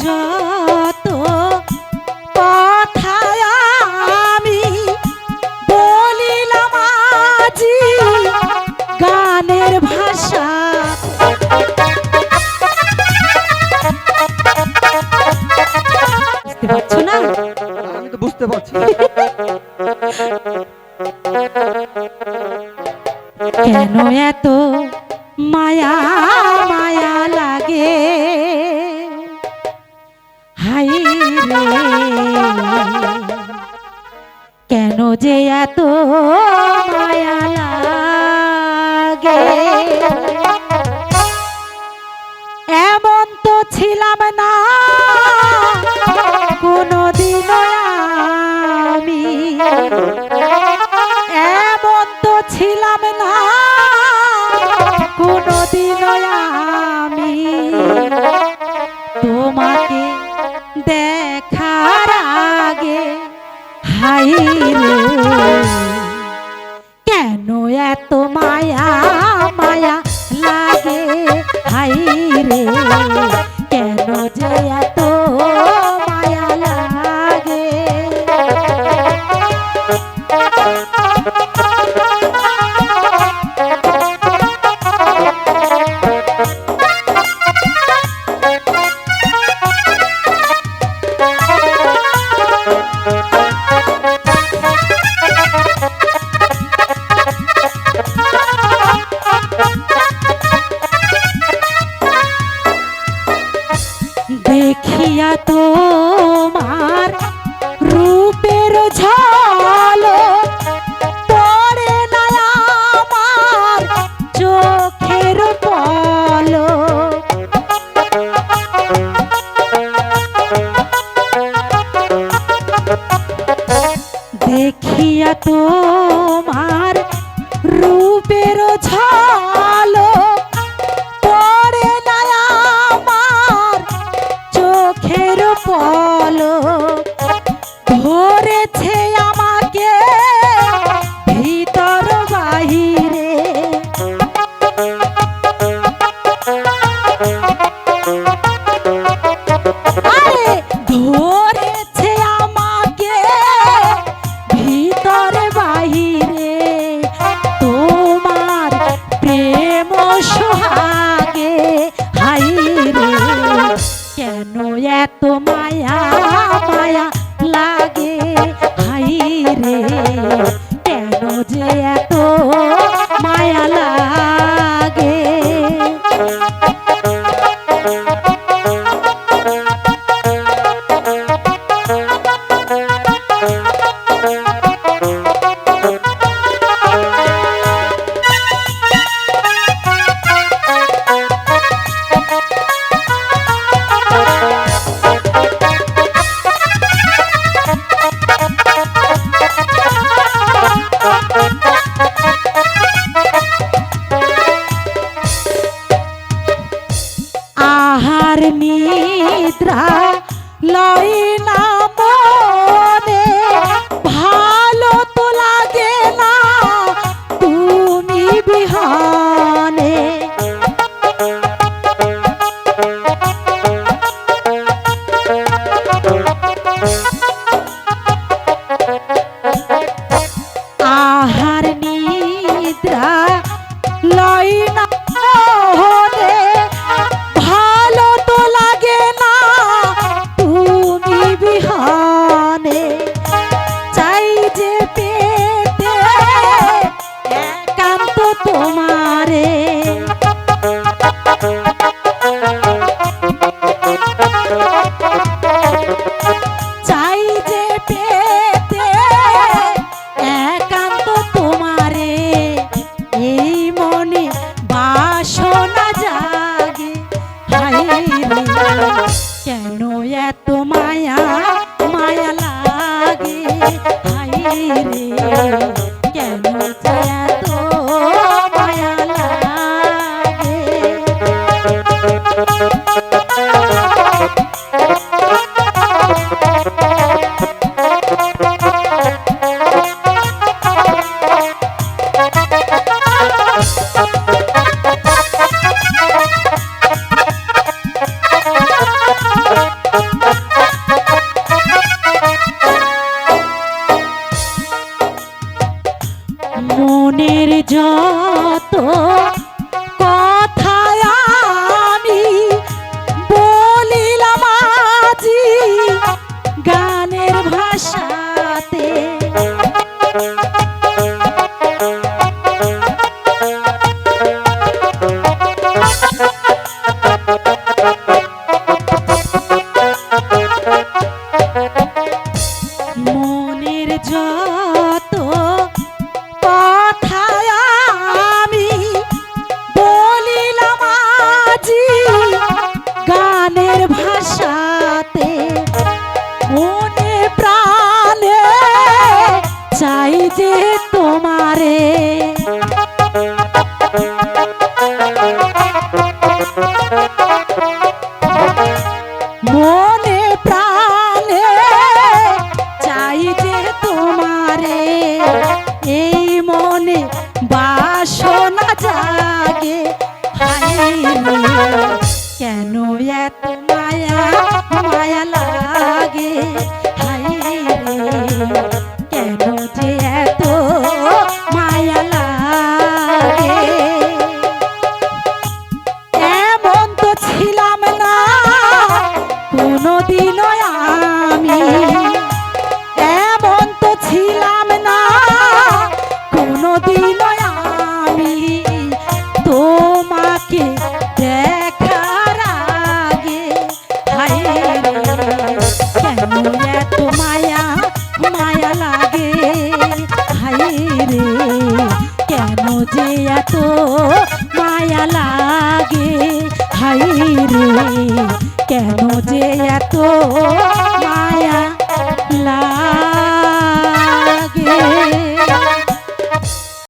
যত কথা আমি বলিলাম আজি গানের ভাষা। বুঝতে পারছো না? আমি তো বুঝতে পারছি। কেন এত মায়া মায়া লাগে হাই রে, কেন যে এত মায়া লাগে। এমন তো ছিলাম না কোনদিন আমি, এমন তো ছিলাম না কোনদিন আমি, তোমাকে দেখার আগে হাই রে, কেন এত মায়া মায়া লাগে হাই রে, কেন যে এত মায়া লাগে। দেখিয়া তোমার রূপের ঝলক পড়ে না আমার চোখের পলক, দেখিয়া তোমার রূপের ঝলক পড়ে না আমার চোখের পলক, ধরেছে আমাকে ভিতর বাহিরে, আরে ধরেছে আমাকে ভিতর বাহিরে, তোমার প্রেম সোহাগে হাই রে, কেন এত মায়া মায়া লাগে হাই রে, কেন যে এত মায়া লাগে। আহার নিদ্রা লয় না মনে, ভালো তো লাগে না তুমি বিহানে, আহার নিদ্রা লয় না মনে, ভালো তো লাগে না তুমি বিহানে, চাই যে পেতে একান্ত তোমারে, চাই মনের যত কথা আমি বলিলাম আজি গানের ভাষাতে। মনের যত কথা আমি বলিলাম আজি গানের ভাষাতে। মনে প্রাণে চাই যে তোমারে, মনে প্রাণে চাই যে তোমারে। এই মনে বাসনা জাগে হাইরে, কেন এত মায়া মায়া লাগে হাইরে, কেন যে এত মায়া লাগে। এমন তো ছিলাম না কোনোদিনও আমি, এমন তো ছিলাম না কোনোদিনও আমি, তোমাকে দেখার আগে হায়রে, কেন এত মায়া মায়া লাগে হায়রে, কেন যে এত মায়া লাগে হায়রে, কেন যে এত